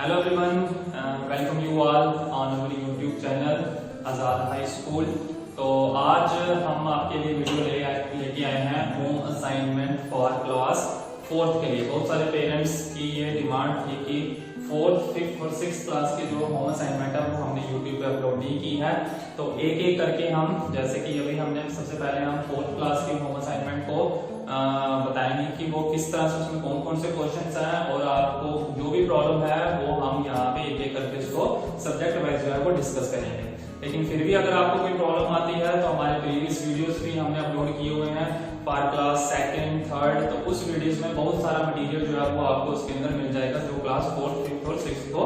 Hello everyone, welcome you all on our YouTube channel Azad high school. तो आज हम आपके लिए वीडियो लेके आए हैं home assignment for class 4th के लिए। बहुत सारे पेरेंट्स की ये डिमांड थी कि 4th, 5th और 6th क्लास के जो होम असाइनमेंट है वो हमने YouTube पे अपलोड नहीं की है। तो एक एक करके हम, जैसे कि अभी हमने सबसे पहले हम 4th क्लास के होम असाइनमेंट को बताएंगे कि वो किस तरह से उसमें कौन कौन से क्वेश्चंस हैं और आपको जो भी प्रॉब्लम है वो हम यहाँ पे एक एक करके उसको सब्जेक्ट वाइज जो है वो डिस्कस करेंगे। लेकिन फिर भी अगर आपको कोई प्रॉब्लम आती है तो हमारे प्रीवियस वीडियोस भी हमने अपलोड किए हुए हैं फॉर क्लास 2nd, 3rd। तो उस वीडियोस में बहुत सारा मटेरियल जो है वो आपको उसके अंदर मिल जाएगा जो क्लास 4th, 5th और 6th को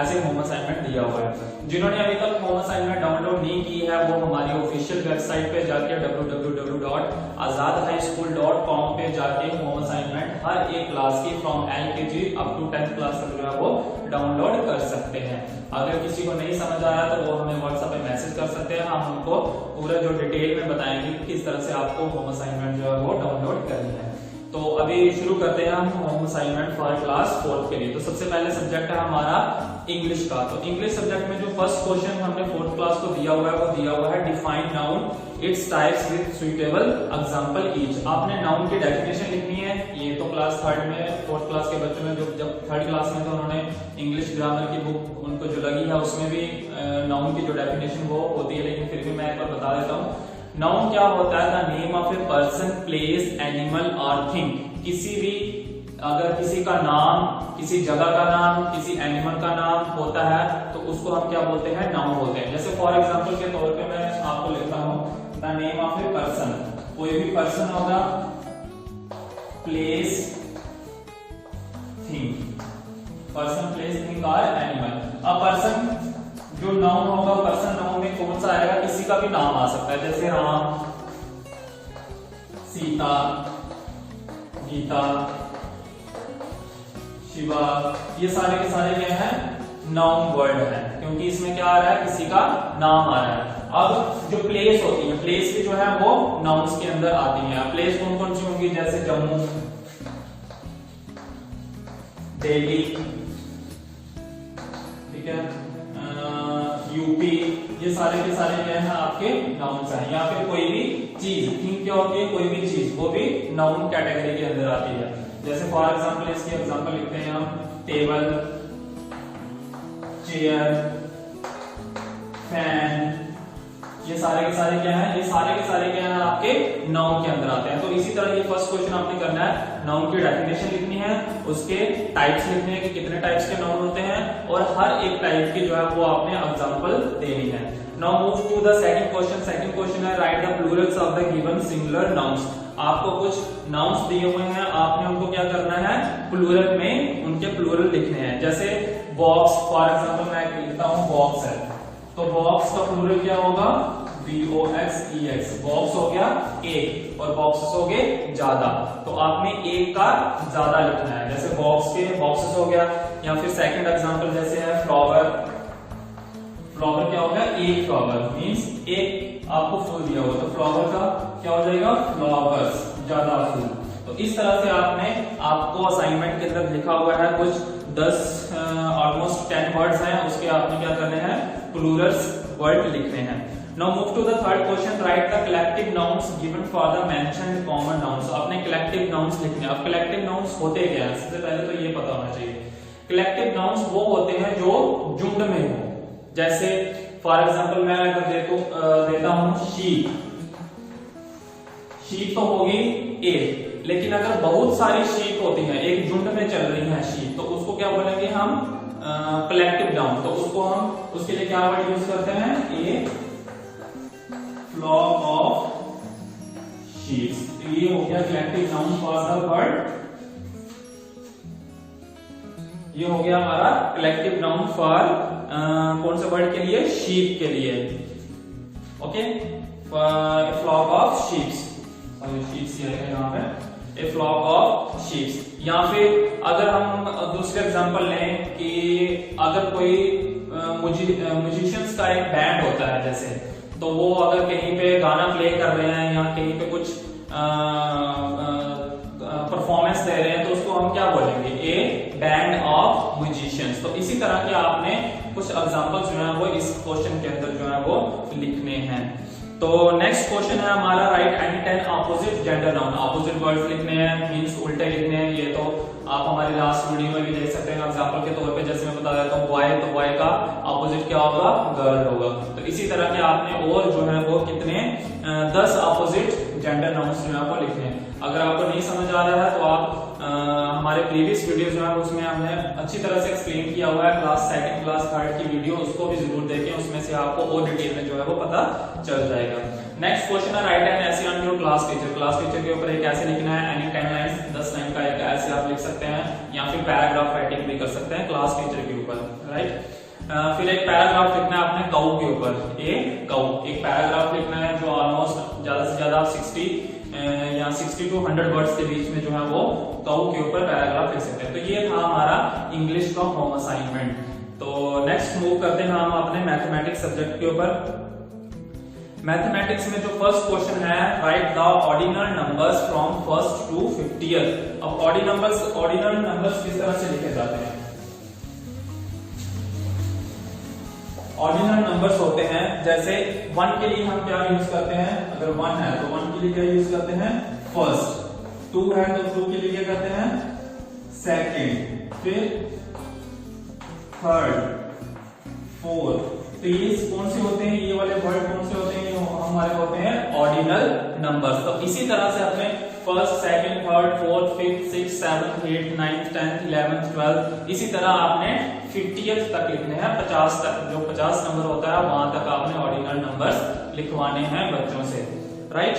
एज ए होम असाइनमेंट दिया हुआ है। जिन्होंने अभी तक होम असाइनमेंट डाउनलोड नहीं की है वो हमारी ऑफिशियल वेबसाइट पे जाके www.azadhighschool.com पे जाके होम असाइनमेंट हर एक क्लास की from LKG up to 10th class तक जो है वो डाउनलोड कर सकते हैं। अगर किसी को नहीं समझ आया तो वो हमें व्हाट्सएप पे मैसेज कर सकते हैं, हम उनको पूरा जो डिटेल में बताएंगे किस तरह से आपको होम असाइनमेंट जो है वो डाउनलोड करनी है। तो अभी शुरू करते हैं हम home assignment for class 4th के लिए। तो सबसे पहले सब्जेक्ट है हमारा इंग्लिश का। तो इंग्लिश सब्जेक्ट में जो फर्स्ट क्वेश्चन हमने 4th क्लास को दिया हुआ है वो दिया हुआ है define noun its types with suitable example each. आपने नाउन की डेफिनेशन लिखनी है। ये तो क्लास 3rd में 4th क्लास के बच्चों ने जब 3rd क्लास में तो उन्होंने इंग्लिश ग्रामर की बुक उनको जो लगी है उसमें भी नाउन की जो डेफिनेशन वो होती है, लेकिन फिर भी मैं एक बार बता देता हूँ। नाउन क्या होता है? The name of a person, place, animal और थिंग। किसी भी, अगर किसी का नाम, किसी जगह का नाम, किसी एनिमल का नाम होता है तो उसको हम क्या बोलते हैं? नाउन बोलते हैं। जैसे फॉर एग्जांपल के तौर पे मैं आपको लिखता हूं the name of a person. कोई भी पर्सन होगा, place, thing, person, place, thing और एनिमल। अब पर्सन जो नाउन होगा, पर्सन नाउन में कौन सा आएगा? किसी का भी नाम आ सकता है, जैसे राम, सीता, गीता, शिवा। ये सारे के सारे क्या है? नाउन वर्ड है, क्योंकि इसमें क्या आ रहा है? किसी का नाम आ रहा है। अब जो प्लेस होती है, प्लेस भी जो है वो नाउन्स के अंदर आती है। प्लेस कौन कौन सी होंगी? जैसे जम्मू, दिल्ली, ठीक है, यूपी। ये सारे के सारे क्या है? आपके नाउन्स हैं। या फिर कोई भी चीज, थिंक क्या होती है? कोई भी चीज, वो भी नाउन कैटेगरी के अंदर आती है। जैसे फॉर एग्जांपल इसकी एग्जांपल लिखते हैं हम टेबल, चेयर, फैन। ये सारे के सारे क्या है? ये सारे के सारे क्या है? आपके नाउन के अंदर आते हैं। तो इसी तरह ये फर्स्ट क्वेश्चन आपने करना है, नाउन की डेफिनेशन लिखनी है, उसके टाइप्स लिखने हैं कि कितने टाइप्स के नाउन होते हैं और हर एक टाइप की जो है वो आपने एग्जांपल देनी है। Now move to the second question. Second question है write the plurals of the given singular nouns. आपको कुछ नाउन्स दिए हुए हैं, आपने उनको क्या करना है? प्लूरल में उनके प्लूरल लिखने हैं। जैसे बॉक्स, फॉर एग्जांपल मैं लिखता हूं बॉक्स है, तो बॉक्स का प्लूरल क्या होगा? BOXEX। बॉक्स हो गया एक और बॉक्सेस हो गए ज्यादा, तो आपने एक का ज्यादा लिखना है। जैसे बॉक्स के बॉक्सेस हो गया। या फिर सेकंड एग्जांपल जैसे है फ्लावर। फ्लावर क्या होगा? एक फ्लावर मींस एक आपको फूल दिया हुआ, तो फ्लावर का क्या हो जाएगा? फ्लावर्स, ज्यादा फूल। तो इस तरह से आपको असाइनमेंट के अंदर लिखा हुआ है कुछ 10 ऑलमोस्ट 10 वर्ड्स हैं, उसके आपने क्या करने हैं? प्लूरल्स वर्ड लिखने हैं। Now move to the third question. Write the collective nouns given for the mentioned common nouns. आपने collective nouns लिखने हैं। अब collective nouns होते क्या हैं? सबसे पहले तो ये पता होना चाहिए। collective nouns वो होते हैं जो झुंड में हो। जैसे फॉर एग्जांपल मैं अगर देता हूं शीप। शीप तो होगी एक, लेकिन अगर बहुत सारी शीप होती हैं, एक झुंड में चल रही हैं शीप, तो उसको क्या बोलेंगे हम? Collective noun. तो उसको हम उसके लिए क्या वर्ड यूज करते हैं? ए फ्लॉक ऑफ शीप्स। तो ये हो गया collective noun for the word. ये हो गया हमारा कलेक्टिव नाउन फॉर कौन से वर्ड के लिए? शीप के लिए। Okay, flock of sheeps. Sheeps यहाँ पे ए फ्लॉक ऑफ शीप्स। या फिर अगर हम दूसरे एग्जांपल लें कि अगर कोई म्यूजिशियंस का एक बैंड होता है, जैसे तो वो अगर कहीं पे गाना प्ले कर रहे हैं या कहीं पे कुछ परफॉर्मेंस दे रहे हैं तो उसको हम क्या बोलेंगे? A band of musicians. तो इसी तरह के आपने कुछ एग्जांपल्स जो है वो इस क्वेश्चन के अंदर जो है वो लिखने हैं। तो नेक्स्ट क्वेश्चन है हमारा, right any 10 opposite gender noun. Opposite words लिखने हैं, मींस उल्टे लिखने हैं। ये तो आप हमारी लास्ट वीडियो में भी देख सकते हैं एग्जांपल के तौर पे। जैसे मैं बता देता हूँ बॉय, तो बॉय का ऑपोजिट क्या होगा, गर्ल होगा। तो इसी तरह के आपने और जो है वो कितने 10 ऑपोजिट जेंडर नाउन्स जो है वो लिखने हैं। अगर आपको नहीं समझ आ रहा है तो आप हमारे प्रीवियस वीडियो जो है उसमें हमने अच्छी तरह से एक्सप्लेन किया हुआ है, क्लास 2nd क्लास 3rd की वीडियो, उसको भी जरूर देखें, उसमें से आपको और डिटेल में जो है वो पता चल जाएगा। नेक्स्ट क्वेश्चन है, right an essay on your class teacher. Class teacher के ऊपर एक ऐसे लिखना है, एनी 10 लाइंस, 10 लाइन का एक ऐसे आप लिख सकते हैं, या फिर पैराग्राफ राइटिंग भी कर सकते हैं क्लास टीचर के ऊपर, राइट। फिर एक पैराग्राफ लिखना है आपने काऊ के ऊपर, एक पैराग्राफ लिखना है जो ऑलमोस्ट ज्यादा से ज्यादा 60 या 60 to 100 वर्ड्स के बीच में जो है वो काऊ के ऊपर पैराग्राफ लिख सकते हैं। तो ये था हमारा इंग्लिश का होम असाइनमेंट। तो नेक्स्ट मूव करते हैं हम अपने मैथमेटिक्स सब्जेक्ट के ऊपर। मैथमेटिक्स में जो फर्स्ट क्वेश्चन है, write the ordinal numbers from 1st to 50th। अब ऑर्डिनल नंबर्स किस तरह से लिखे जाते हैं? ऑर्डिनल नंबर्स होते हैं, जैसे 1 के लिए हम क्या यूज करते हैं, अगर 1 है तो 1 के लिए क्या यूज करते हैं, फर्स्ट। 2 है तो 2 के लिए क्या करते हैं, सेकंड, फिर थर्ड, फोर्थ। तो ये कौन से होते हैं, ये वाले वर्ड कौन से होते हैं, ये हमारे होते हैं ऑर्डिनल नंबर्स। तो इसी तरह से अपने first, second, third, fourth, fifth, six, 7th, 8th, 9th, 10th, 11th, 12th, इसी तरह आपने 50th तक लिखने हैं, 50 तक, जो 50 नंबर होता है वहां तक आपने ऑर्डिनल नंबर्स लिखवाने हैं बच्चों से, right.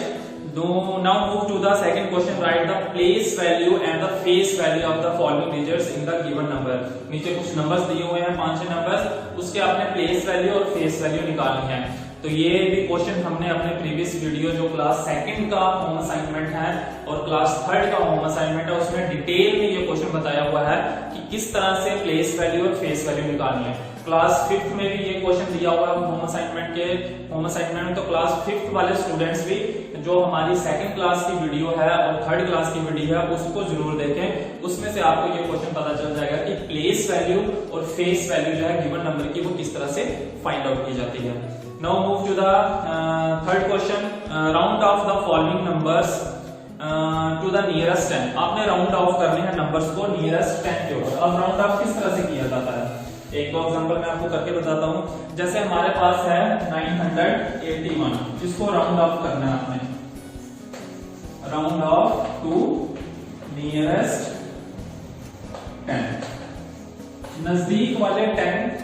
Now move to the second question, write the place value and the face value of the following digits in the given number. नीचे कुछ नंबर्स दिए हुए हैं, 5-6 नंबर्स, उसके आपने प्लेस वैल्यू और फेस वैल्यू निकालनी है। तो ये भी क्वेश्चन हमने अपने प्रीवियस वीडियो जो क्लास 2nd का होम असाइनमेंट है और क्लास 3rd का होम असाइनमेंट है, उसमें डिटेल में ये क्वेश्चन बताया हुआ है कि किस तरह से प्लेस वैल्यू और फेस वैल्यू निकालनी है। क्लास 5th में भी ये क्वेश्चन दिया हुआ है होम असाइनमेंट में। तो क्लास 5th वाले स्टूडेंट्स भी जो हमारी 2nd क्लास की वीडियो है और 3rd क्लास की वीडियो है उसको जरूर देखें, उसमें से आपको ये क्वेश्चन पता चल जाएगा कि प्लेस वैल्यू और फेस वैल्यू जो है गिवन नंबर की वो किस तरह से फाइंड आउट की जाती है। Now move to the third question, round off the following numbers to the nearest 10। आपने राउंड ऑफ करने हैं नंबर्स को नियरेस्ट 10 के ऊपर। अब राउंड ऑफ किस तरह से किया जाता है, एक दो एग्जांपल मैं आपको करके बताता हूं। जैसे हमारे पास है 981, जिसको राउंड ऑफ करना है आपने, राउंड ऑफ टू नियरेस्ट 10, नजदीक वाले 10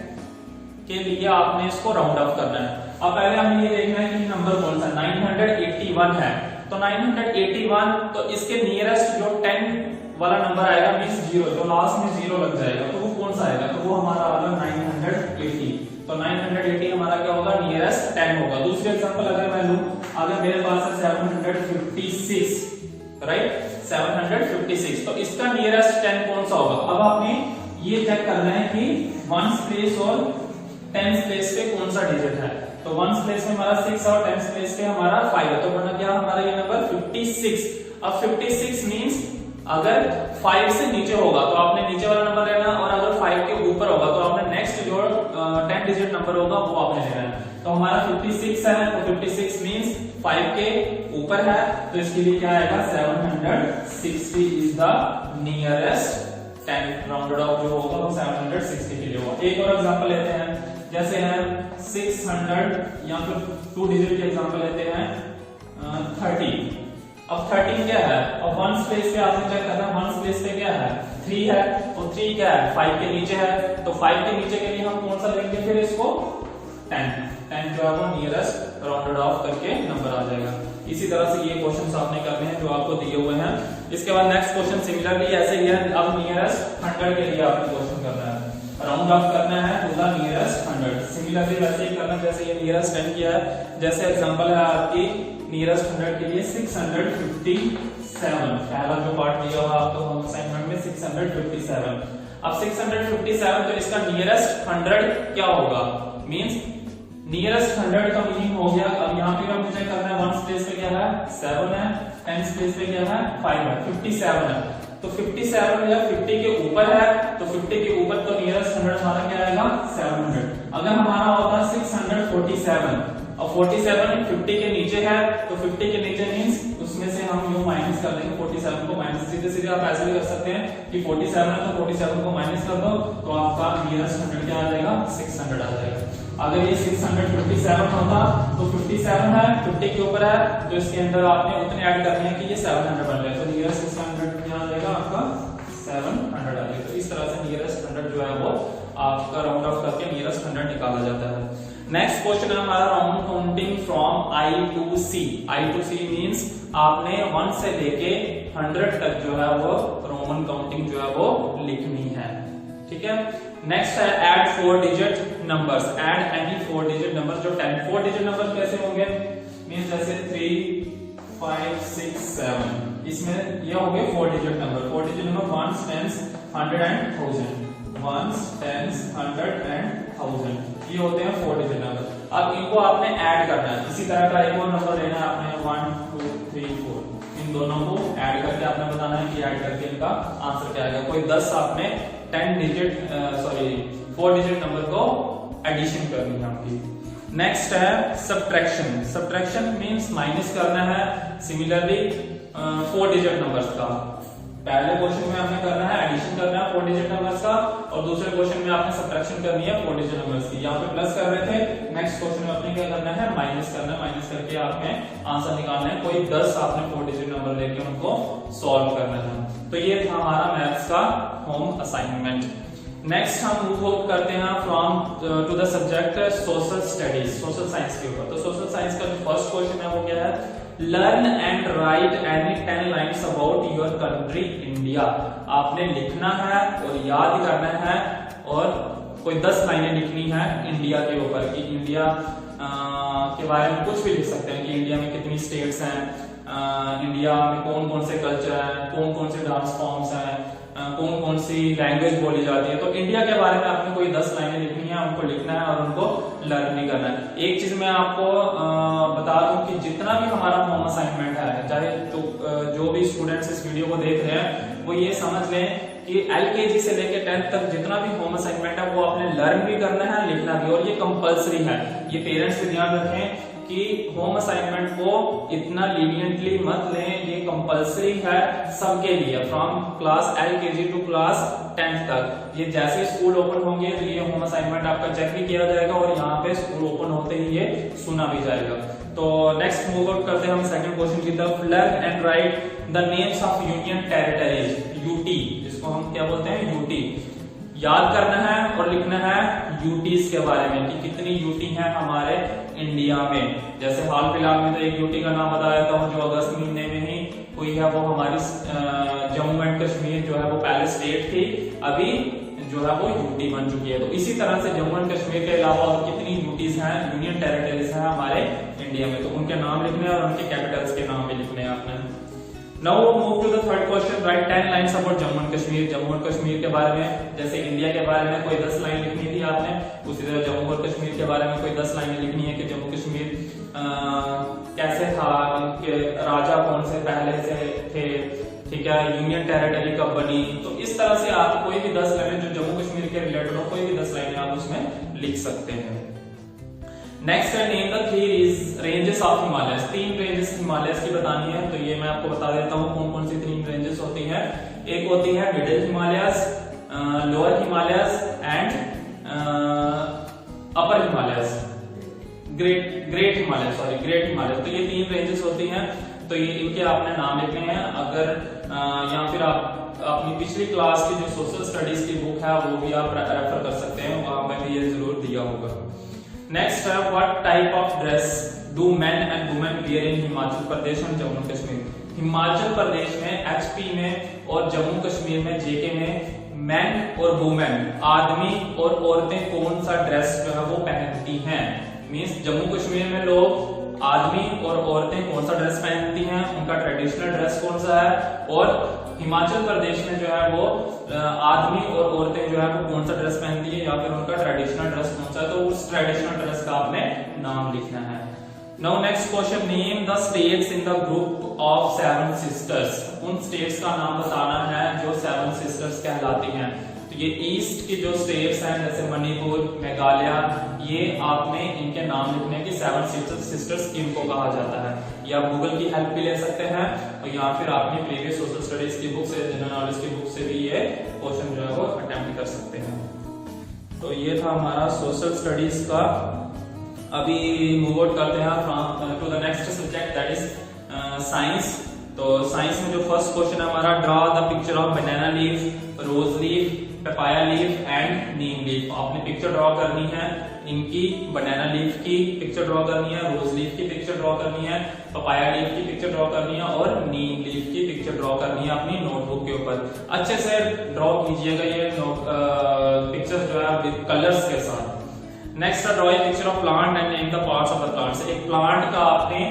के लिए आपने इसको राउंड ऑफ करना है। अब पहले हमें ये देखना है कि नंबर कौन सा, 981 है, तो 981, तो इसके नियरेस्ट जो 10 वाला नंबर आएगा मींस 0, जो लास्ट में 0 लग जाएगा, तो वो कौन सा आएगा, तो वो हमारा आएगा 980। तो 980 हमारा क्या होगा, नियरेस्ट 10 होगा। दूसरी एग्जांपल अगर मैं लूं, अगर मेरे पास है 756, राइट, 756, तो इसका नियरेस्ट 10 कौन सा होगा। अब आपने ये चेक करना है कि 1s प्लेस और 10s प्लेस पे कौन सा डिजिट है। तो 1s प्लेस में हमारा 6 और 10s प्लेस पे हमारा 5 है, तो वरना क्या हमारा ये नंबर 56। अब 56 मींस अगर 5 से नीचे होगा तो आपने नीचे वाला नंबर लेना, और अगर 5 के ऊपर होगा तो आपने नेक्स्ट जो 10 डिजिट नंबर होगा वो आपने लेना है। तो हमारा 56 है, तो 56 मींस 5 के ऊपर है, तो इसके लिए क्या आएगा, 760 is the nearest 10। Rounded off जो होगा वो 760 के लिए होगा। एक और एग्जांपल लेते हैं, जैसे है 600, या फिर 2 डिजिट के एग्जांपल लेते हैं 13। अब 13 क्या है, अब 1s प्लेस पे आपने चेक करना है, 1s प्लेस पे क्या है, 3 है, और 3 क्या है, 5 के नीचे है, तो 5 के नीचे के लिए हम कौन सा लेंगे फिर इसको, 10 जो है वो नियरेस्ट राउंडेड ऑफ करके नंबर आ जाएगा। इसी तरह से ये क्वेश्चंस आपने करने हैं जो आपको दिए हुए हैं। इसके बाद नेक्स्ट क्वेश्चन सिमिलरली ऐसे ही है, अब नियरेस्ट 100 के लिए आपको क्वेश्चन करना है, राउंड ऑफ करना है टू द नियरेस्ट 100। सिमिलरली वैसे ही करना जैसे ये नियरेस्ट 10 किया है। जैसे एग्जांपल है आपकी नियरेस्ट 100 के लिए 657, पहला जो पार्ट दिया हुआ आपको होम असाइनमेंट में 657। अब 657, तो इसका नियरेस्ट 100 क्या होगा, मींस नियरेस्ट 100 का मीनिंग हो गया। अब यहाँ पे मुझे करना है 1s प्लेस पे क्या है, 7 है, 10s प्लेस पे क्या है, 5 है, 57 है। तो 57 या 50 के ऊपर है तो 50 के ऊपर तो नियरेस्ट 100 हमारा क्या आएगा 700। अगर हमारा होता 647 और 47 50 के नीचे है तो 50 के नीचे मींस उसमें से हम यूं माइनस कर देंगे 47 को माइनस, सीधे सीधे आप ऐसे भी कर सकते हैं कि 47 है तो 47 को माइनस कर दो तो आपका नियरेस्ट 100 क्या आ जाएगा 600 आ जाएगा। अगर ये 657 होता तो 57 है 50 के ऊपर है तो इसके अंदर आपने उतने ऐड करने हैं कि ये 700 बन जाए, तो नियरेस्ट 600 क्या आ जाएगा आपका 700 आ जाएगा। तो इस तरह से नियरेस्ट 100 जो है वो आपका राउंड ऑफ करके नियरेस्ट 100 निकाला जाता है। नेक्स्ट क्वेश्चन है हमारा round counting from I to C। I to C means आपने 1 से लेके 100 तक जो है वो रोमन काउंटिंग जो है वो लिखनी है, ठीक है। नेक्स्ट है add 4 digit numbers, add any 4 digit number जो 4 डिजिट नंबर कैसे होंगे मींस जैसे 3 5 6 7 इसमें ये हो गए 4 digit number. 4 digit number 1 10 100 and 1000, 1 10 100 and 1000 ये होते हैं 4 डिजिट नंबर। अब इनको आपने ऐड करना है, इसी तरह का एक और नंबर लेना है आपने 1 2 3 4 इन दोनों को ऐड करके आपने बताना है कि ऐड करके इनका आंसर क्या आएगा। कोई 10 आपने 4 डिजिट नंबर को एडिशन करनी है आपकी। नेक्स्ट है सब्ट्रैक्शन। सब्ट्रैक्शन मींस माइनस करना है सिमिलरली 4 डिजिट नंबर्स का। पहले क्वेश्चन में आपने करना है एडिशन करना है 4 डिजिट नंबर्स का और दूसरे क्वेश्चन में आपने सब्ट्रैक्शन करनी है 4 डिजिट नंबर्स की। यहाँ पे प्लस कर रहे थे, नेक्स्ट क्वेश्चन में आपने क्या करना है माइनस करना है, माइनस करके आपने आंसर निकालना है। कोई 10 आपने 4 डिजिट नंबर लेके उनको सॉल्व करना है। तो ये था हमारा मैथ्स का होम असाइनमेंट। नेक्स्ट हम मूव आउट करते हैं from to the subject social studies, social science के ऊपर। तो सोशल साइंस का जो फर्स्ट क्वेश्चन है वो क्या है, learn and right any 10 lines about your country India. आपने लिखना है और याद करना है और कोई 10 लाइनें लिखनी है इंडिया के ऊपर कि इंडिया के बारे में कुछ भी लिख सकते हैं कि इंडिया में कितनी स्टेट्स हैं, इंडिया में कौन कौन से कल्चर हैं, कौन कौन से डांस फॉर्म्स हैं, कौन कौन सी लैंग्वेज बोली जाती है। तो इंडिया के बारे में आपने कोई 10 लाइनें लिखनी है, उनको लिखना है और उनको लर्न भी करना है। एक चीज मैं आपको बता दूं कि जितना भी हमारा होम असाइनमेंट है, चाहे जो भी स्टूडेंट्स इस वीडियो को देख रहे हैं वो ये समझ लें कि LKG से लेकर 10th तक जितना भी होम असाइनमेंट है वो आपने लर्न भी करना है, लिखना भी, और ये कंपल्सरी है। ये पेरेंट्स भी ध्यान रखें कि होम असाइनमेंट को इतना लीनियंटली मत लें, ये कंपल्सरी है सबके लिए from class LKG to class 10th तक। ये जैसे स्कूल ओपन होंगे तो ये होम असाइनमेंट आपका चेक भी किया जाएगा और यहाँ पे स्कूल ओपन होते ही ये सुना भी जाएगा। तो नेक्स्ट मूव आउट करते हैं हम सेकंड क्वेश्चन की तरफ। Learn and right the names of union territories, UT, जिसको हम क्या बोलते हैं यूटी। याद करना है और लिखना है यूटीज के बारे में कि कितनी यूटी है हमारे इंडिया में। जैसे हाल फिलहाल में तो एक यूटी का नाम बता देता हूँ जो अगस्त महीने में ही हुई है, वो हमारी जम्मू एंड कश्मीर जो है वो पहले स्टेट थी, अभी जो है वो यूटी बन चुकी है। तो इसी तरह से जम्मू एंड कश्मीर के अलावा और कितनी यूटीज हैं, यूनियन टेरिटरीज हैं हमारे इंडिया में, तो उनके नाम लिखने हैं और उनके कैपिटल्स के नाम भी लिखने हैं आपने। Now move to the third question. Write 10 lines about Jammu and Kashmir. Jammu and Kashmir के बारे में, जैसे इंडिया के बारे में कोई 10 लाइन लिखनी थी आपने, उसी तरह जम्मू और कश्मीर के बारे में कोई 10 लाइनें लिखनी है कि जम्मू कश्मीर कैसे था, इनके राजा कौन से पहले से थे, ठीक है, यूनियन टेरिटरी कब बनी। तो इस तरह से आप कोई भी 10 लाइनें जो जम्मू कश्मीर के रिलेटेड हो, कोई भी 10 लाइनें आप उसमें लिख सकते हैं। नेक्स्ट है name the 3 ranges of Himalayas. 3 ranges Himalayas की बतानी है, तो ये मैं आपको बता देता हूँ कौन कौन सी 3 रेंजेस होती हैं। एक होती है middle Himalayas, lower Himalayas and upper Himalayas, great Himalayas, sorry great Himalayas. तो ये 3 रेंजेस होती हैं, तो ये इनके आपने नाम लिखने हैं। अगर या फिर आप अपनी पिछली क्लास की जो सोशल स्टडीज की बुक है वो भी आप रेफर कर सकते हैं, वहां पर भी ये जरूर दिया होगा। नेक्स्ट है what type of dress do men and women wear in Himachal Pradesh and Jammu Kashmir. Himachal Pradesh में, HP में और जम्मू कश्मीर में, JK में मैन और वुमेन, आदमी और औरतें कौन सा ड्रेस जो है वो पहनती हैं। मींस जम्मू कश्मीर में लोग आदमी और औरतें कौन सा ड्रेस पहनती हैं, उनका ट्रेडिशनल ड्रेस कौन सा है, और हिमाचल प्रदेश में जो है वो आदमी और औरतें जो है वो कौन सा ड्रेस पहनती है या फिर उनका ट्रेडिशनल ड्रेस कौन सा है, तो उस ट्रेडिशनल ड्रेस का आपने नाम लिखना है। Now next question, name the states in the group of 7 sisters. उन स्टेट्स का नाम बताना है जो 7 सिस्टर्स कहलाती हैं। तो ये ईस्ट की जो स्टेट्स हैं जैसे मणिपुर, मेघालय, ये आपने इनके नाम लिखने हैं कि 7 सिस्टर्स किनको कहा जाता है। या आप गूगल की हेल्प भी ले सकते हैं और या फिर आपने प्रीवियस सोशल स्टडीज की बुक से, जनरल नॉलेज की बुक से भी ये क्वेश्चन जो है वो अटेम्प्ट कर सकते हैं। तो ये था हमारा सोशल स्टडीज का। अभी मूव आउट करते हैं to the next subject that is science. तो साइंस में जो फर्स्ट क्वेश्चन है हमारा, draw the picture of banana leaf, rose leaf, papaya leaf and neem leaf. आपने पिक्चर ड्रॉ करनी है इनकी, बनाना लीफ की पिक्चर ड्रॉ करनी है, रोज लीफ की पिक्चर ड्रॉ करनी है, पपाया लीफ की पिक्चर ड्रॉ करनी है और नीम लीफ की पिक्चर ड्रॉ करनी है अपनी नोटबुक के ऊपर। अच्छे से ड्रॉ कीजिएगा ये पिक्चर्स जो है विद कलर्स के साथ। Next draw a picture of plant and name the parts of the plant. एक प्लांट का आपने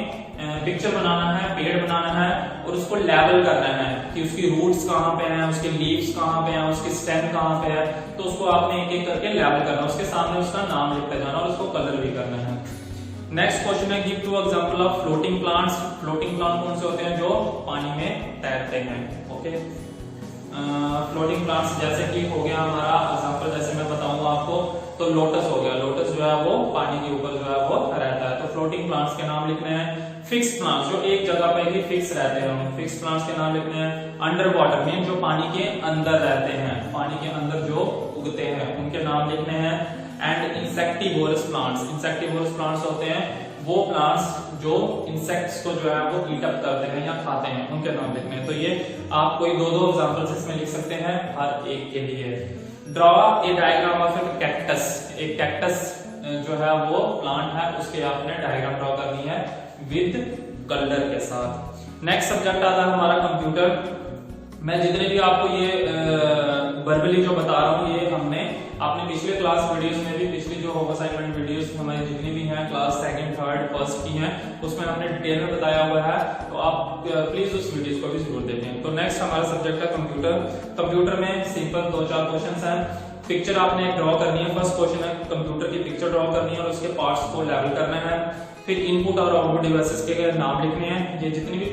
पिक्चर बनाना है, पेड़ बनाना है और उसको लेवल करना है कि उसकी रूट्स कहाँ पे हैं, उसके लीव्स कहाँ पे हैं, उसकी स्टेम कहाँ पे है। तो उसको आपने एक एक करके लेवल करना है, उसके सामने उसका नाम लिखते जाना और उसको कलर भी करना है। नेक्स्ट क्वेश्चन है, give 2 example of floating plants. Floating plant कौन से होते हैं? जो पानी में तैरते हैं। ओके, फ्लोटिंग प्लांट्स जैसे कि हो गया हमारा एग्जांपल, जैसे मैं बताऊंगा आपको, तो लोटस हो गया। लोटस जो है वो पानी के ऊपर जो है वो रहता है। तो फ्लोटिंग प्लांट्स के नाम लिखने हैं। फिक्स प्लांट्स जो एक जगह पे ही फिक्स रहते हैं, फिक्स प्लांट्स के नाम लिखने हैं। अंडर वाटर में जो पानी के अंदर रहते हैं, पानी के अंदर जो उगते हैं उनके नाम लिखने हैं। And insectivorous plants, insectivorous plants होते हैं वो प्लांट्स जो इंसेक्ट्स को जो है वो ईट अप करते हैं या खाते हैं, उनके नाम लिखने हैं। तो ये आप कोई 2-2 एग्जांपल्स इसमें लिख सकते हैं हर एक के लिए। Draw a diagram of A cactus. एक कैक्टस जो है वो प्लांट है, उसके आपने डायग्राम ड्रॉ करनी है विद कलर के साथ। नेक्स्ट सब्जेक्ट आता है हमारा कंप्यूटर। मैं जितने भी आपको ये वर्बली जो बता रहा हूँ ये हमने आपने पिछले क्लास वीडियोस में भी, पिछली जो होम असाइनमेंट वीडियोस हमारी जितनी भी हैं क्लास 2nd, 3rd, 1st की हैं, उसमें हमने डिटेल में बताया हुआ है। तो आप प्लीज उस वीडियोस को भी जरूर देखें। तो नेक्स्ट हमारा सब्जेक्ट है कंप्यूटर। कंप्यूटर में सिंपल 2-4 क्वेश्चन हैं। पिक्चर आपने ड्रॉ करनी है। फर्स्ट क्वेश्चन है कंप्यूटर की पिक्चर ड्रॉ करनी है और उसके पार्ट्स को लेवल करना है। फिर इनपुट और आउटपुट डिवाइसेस के नाम लिखने हैं। ये जितनी भी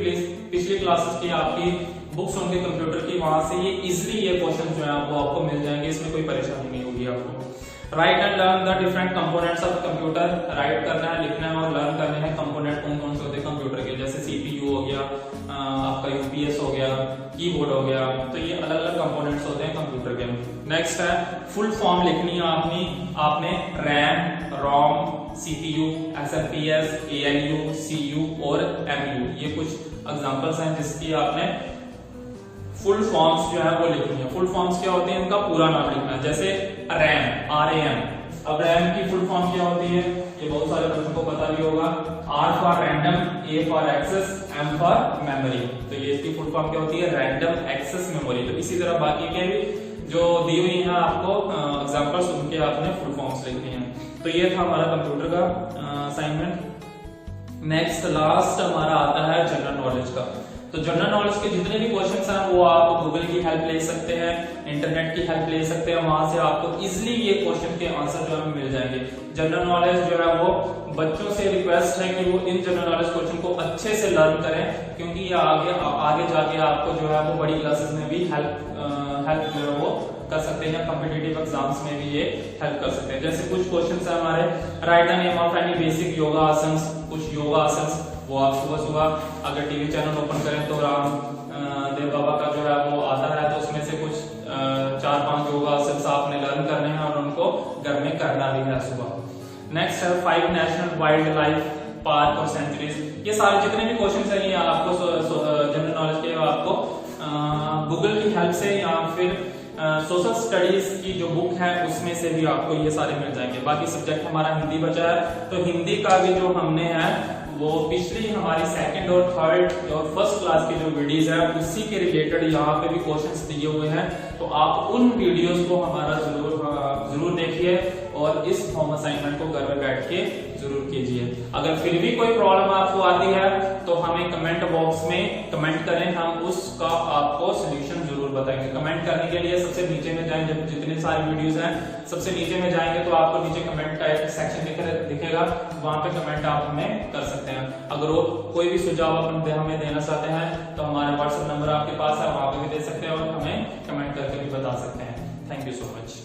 पिछली क्लासेस की आपकी बुक्स होंगे कंप्यूटर की, वहां से ये इजिली ये क्वेश्चन जो है वो आपको मिल जाएंगे, इसमें कोई परेशानी नहीं होगी आपको। Right and learn the different components of computer. Right करना है, लिखना है और लर्न करने हैं कंपोनेंट कौन कौन से होते हैं कंप्यूटर के, जैसे सीपीयू हो गया, आपका यूपीएस हो गया, कीबोर्ड हो गया। तो ये अलग अलग कंपोनेंट्स होते हैं कंप्यूटर के। नेक्स्ट है फुल फॉर्म लिखनी है आपने रैम, रोम, सीपीयू, एसएमपीएस, एएलयू, सीयू और एमयू। ये कुछ एग्जांपल्स हैं जिसकी आपने फुल फॉर्म्स जो है वो लिखनी है। फुल फॉर्म्स क्या होते हैं? इनका पूरा नाम लिखना है। जैसे रैम, RAM। अब रैम की फुल फॉर्म क्या होती है? ये बहुत सारे बच्चों को पता भी होगा। R for random, A for access, M for memory. तो ये इसकी फुल फॉर्म क्या होती है? Random access memory. तो इसी तरह बाकी के भी जो दी हुई है आपको एग्जांपल्स, उनके आपने फुल फॉर्म्स लिखनी है। तो ये था हमारा कंप्यूटर का असाइनमेंट। नेक्स्ट लास्ट हमारा आता है जनरल नॉलेज का। तो जनरल नॉलेज के जितने भी क्वेश्चंस हैं वो आप गूगल की हेल्प ले सकते हैं, इंटरनेट की हेल्प ले सकते हैं। वहां से आपको इजिली ये क्वेश्चन के आंसर जो है मिल जाएंगे। जनरल नॉलेज जो है वो बच्चों से रिक्वेस्ट है कि वो इन जनरल नॉलेज क्वेश्चन को अच्छे से लर्न करें, क्योंकि ये आगे जाके आपको जो है वो बड़ी क्लासेस में भी हेल्प जो है वो कर सकते हैं। कॉम्पिटिटिव एग्जाम्स में भी ये हेल्प कर सकते हैं। जैसे कुछ क्वेश्चंस है हमारे, right the name of any basic yoga asanas. कुछ योगा आसन्स वो आप सुबह सुबह अगर टीवी चैनल ओपन करें तो रामदेव बाबा का जो है वो आता है, तो उसमें से कुछ 4-5 योगा आसन्स आपने लर्न करने हैं और उनको घर में करना भी है सुबह। नेक्स्ट है 5 नेशनल वाइल्ड लाइफ पार्क और सेंचुरीज। ये सारे जितने भी क्वेश्चन है ये आपको जनरल नॉलेज के आपको गूगल की हेल्प से या फिर सोशल स्टडीज की जो बुक है उसमें से भी आपको ये सारे मिल जाएंगे। बाकी सब्जेक्ट हमारा हिंदी बचा है, तो हिंदी का भी जो हमने है वो पिछली हमारी 2nd और 3rd और 1st क्लास की जो वीडियोस है उसी के रिलेटेड यहाँ पे भी क्वेश्चंस दिए हुए हैं। तो आप उन वीडियोस को हमारा जरूर देखिए और इस होम असाइनमेंट को घर में बैठ के जरूर कीजिए। अगर फिर भी कोई प्रॉब्लम आपको आती है तो हमें कमेंट बॉक्स में कमेंट करें, हम उसका आपको सोल्यूशन जरूर बताएंगे। कमेंट करने के लिए सबसे नीचे में जाएंगे, जितने सारे वीडियोस हैं सबसे नीचे में जाएंगे तो आपको नीचे कमेंट टाइप सेक्शन दिखेगा, वहां पे कमेंट आप हमें कर सकते हैं। अगर वो कोई भी सुझाव अपन हमें देना चाहते हैं तो हमारे व्हाट्सएप नंबर आपके पास है, वहां पे भी दे सकते हैं और हमें कमेंट करके भी बता सकते हैं। Thank you so much.